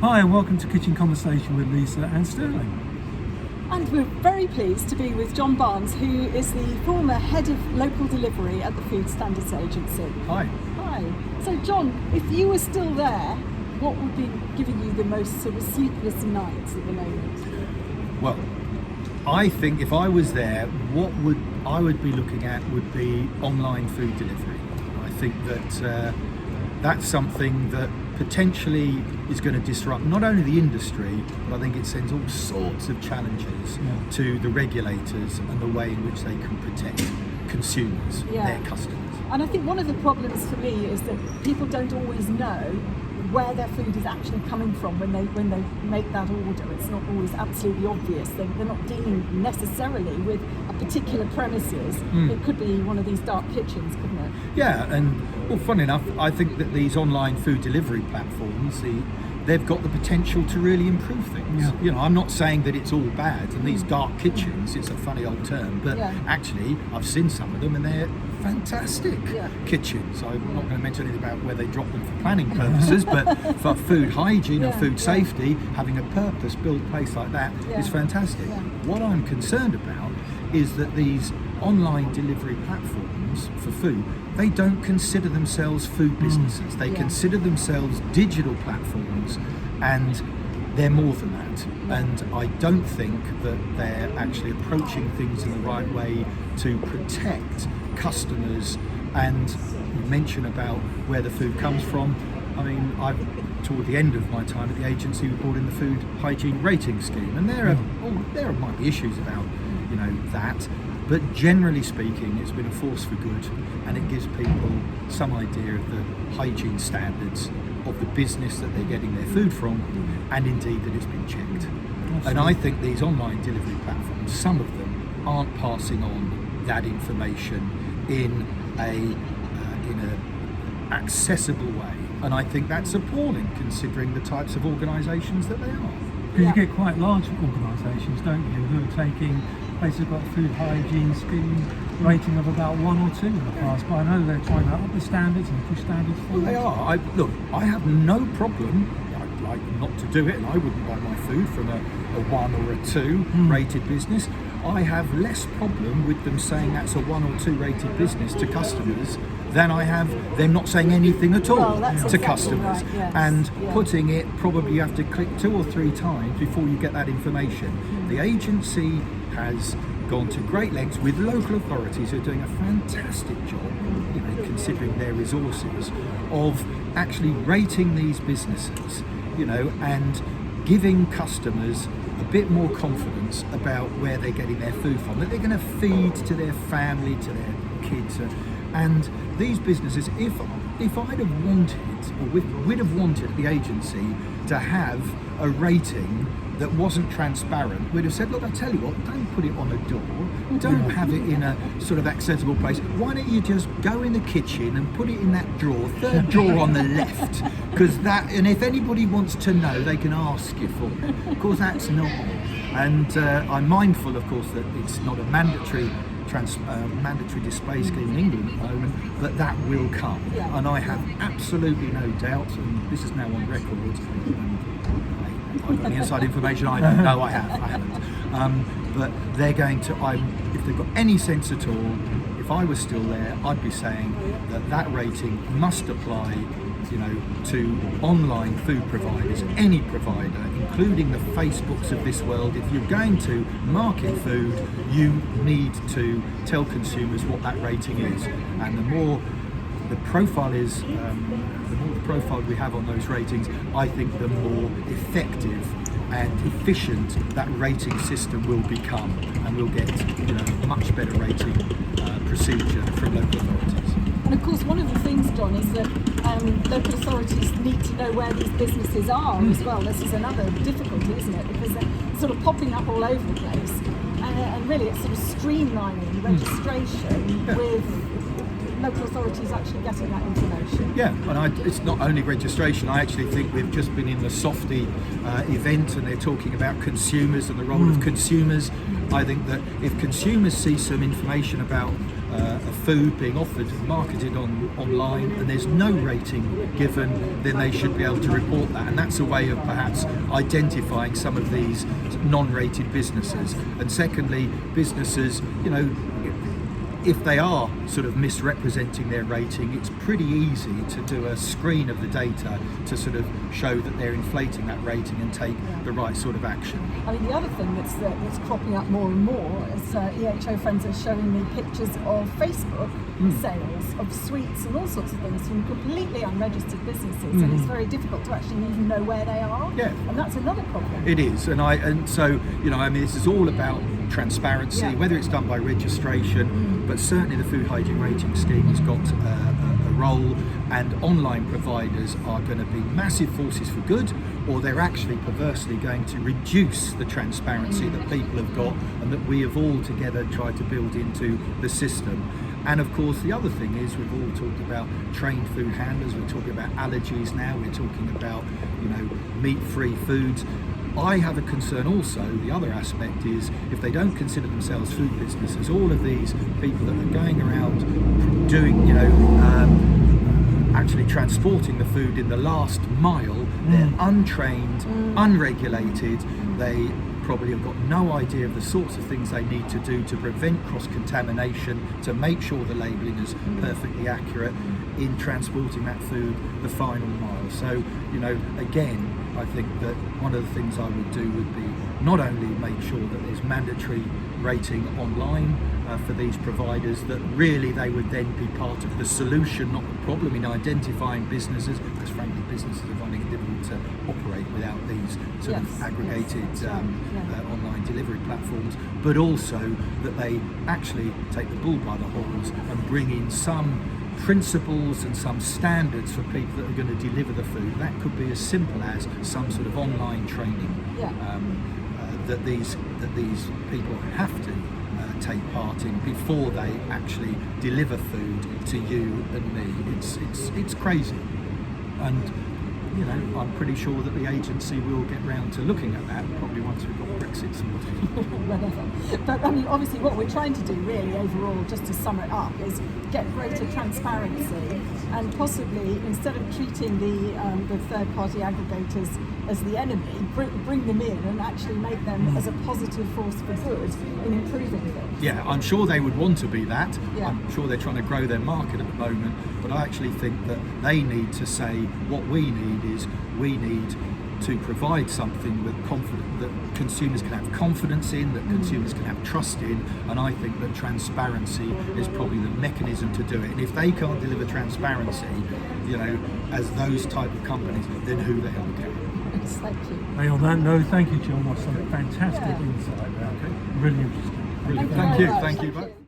Hi and welcome to Kitchen Conversation with Lisa and Sterling. And we're very pleased to be with John Barnes, who is the former head of local delivery at the Food Standards Agency. Hi. Hi. So John, if you were still there, what would be giving you the most sort of sleepless nights at the moment? Well, I think if I was there, what I would be looking at would be online food delivery. I think that that's something that potentially is going to disrupt not only the industry, but I think it sends all sorts of challenges to the regulators and the way in which they can protect consumers, their customers. And I think one of the problems for me is that people don't always know where their food is actually coming from when they make that order. It's not always absolutely obvious. They're not dealing necessarily with a particular premises. It could be one of these dark kitchens, couldn't it? Yeah, and well, funny enough, I think that these online food delivery platforms, they've got the potential to really improve things. Yeah. You know, I'm not saying that it's all bad, and these dark kitchens, it's a funny old term, but actually I've seen some of them and they're fantastic kitchens. I'm not going to mention anything about where they drop them for planning purposes, but for food hygiene and food safety, having a purpose-built place like that is fantastic. What I'm concerned about is that these online delivery platforms for food, they don't consider themselves food businesses. They consider themselves digital platforms, and they're more than that. And I don't think that they're actually approaching things in the right way to protect customers. And you mention about where the food comes from. I mean, toward the end of my time at the agency, we brought in the food hygiene rating scheme, and there might be issues about, you know, that. But generally speaking, it's been a force for good, and it gives people some idea of the hygiene standards of the business that they're getting their food from, and indeed that it's been checked. Absolutely. And I think these online delivery platforms, some of them aren't passing on that information in a accessible way, and I think that's appalling considering the types of organisations that they are. Because you get quite large organisations, don't you, who are taking places got a food hygiene scheme rating of about 1 or 2 in the past, but I know they're trying to up the standards and push standards forward. Well, they are. I have no problem. I'd like not to do it, and I wouldn't buy my food from a 1 or a 2 rated business. I have less problem with them saying that's a 1 or 2 rated business to customers than I have them not saying anything at all to customers. Right, and putting it, probably you have to click 2 or 3 times before you get that information. The agency has gone to great lengths with local authorities who are doing a fantastic job, you know, considering their resources, of actually rating these businesses, you know, and giving customers a bit more confidence about where they're getting their food from, that they're going to feed to their family, to their kids. And these businesses, if I'd have wanted, or we'd have wanted the agency to have a rating that wasn't transparent, we'd have said, look, I tell you what, don't put it on a door, don't have it in a sort of accessible place. Why don't you just go in the kitchen and put it in that drawer, 3rd drawer on the left, because and if anybody wants to know, they can ask you for it. Of course, that's not. And I'm mindful, of course, that it's not a mandatory display scheme in England at the moment, but that will come. And I have absolutely no doubt, and this is now on record, I've got any inside information, I don't know, I haven't. But they're going to, if they've got any sense at all, if I was still there, I'd be saying that rating must apply, you know, to online food providers, any provider, including the Facebooks of this world. If you're going to market food, you need to tell consumers what that rating is. And the more the profile is, the more the profile we have on those ratings, I think the more effective and efficient that rating system will become, and we'll get, you know, much better rating procedure from local authorities. And of course, one of the things, John, is that local authorities need to know where these businesses are as well. This is another difficulty, isn't it? Because they're sort of popping up all over the place. And really, it's sort of streamlining registration with local authorities actually getting that information. Yeah, and it's not only registration. I actually think we've just been in the SOFHT event, and they're talking about consumers and the role of consumers. I think that if consumers see some information about of food being offered and marketed online and there's no rating given, then they should be able to report that. And that's a way of perhaps identifying some of these non-rated businesses. And secondly, businesses, if they are sort of misrepresenting their rating, it's pretty easy to do a screen of the data to sort of show that they're inflating that rating and take the right sort of action. I mean, the other thing that's cropping up more and more is EHO friends are showing me pictures of Facebook sales of sweets and all sorts of things from completely unregistered businesses, and it's very difficult to actually even know where they are. Yeah. And that's another problem. It is, and so this is all about transparency, whether it's done by registration, but certainly the Food Hygiene Rating Scheme has got a role, and online providers are going to be massive forces for good, or they're actually perversely going to reduce the transparency that people have got and that we have all together tried to build into the system. And of course, the other thing is we've all talked about trained food handlers, we're talking about allergies now, we're talking about meat-free foods. I have a concern also, the other aspect is if they don't consider themselves food businesses, all of these people that are going around doing, actually transporting the food in the last mile, they're untrained, unregulated, they probably have got no idea of the sorts of things they need to do to prevent cross-contamination, to make sure the labelling is perfectly accurate in transporting that food the final mile. So, again, I think that one of the things I would do would be not only make sure that there's mandatory rating online for these providers, that really they would then be part of the solution, not the problem, in identifying businesses, because frankly businesses are finding it difficult to operate without these sort of aggregated online delivery platforms, but also that they actually take the bull by the horns and bring in some principles and some standards for people that are going to deliver the food. That could be as simple as some sort of online training that these people have to take part in before they actually deliver food to you and me. It's crazy, and I'm pretty sure that the agency will get round to looking at that probably once we've got Brexit sorted. Whatever. But I mean, obviously what we're trying to do really overall, just to sum it up, is get greater transparency and possibly, instead of treating the third-party aggregators as the enemy, bring them in and actually make them as a positive force for good in improving things. Yeah, I'm sure they would want to be that. Yeah. I'm sure they're trying to grow their market at the moment, but I actually think that they need to say what we need is we need to provide something that consumers can have confidence in, that consumers can have trust in, and I think that transparency is probably the mechanism to do it. And if they can't deliver transparency, as those type of companies, then who the hell can? Yes, thank you. Hey, on that note, thank you, John. That's some fantastic insight there. Really interesting. Brilliant. Thank you very much. Thank you Thank both. you.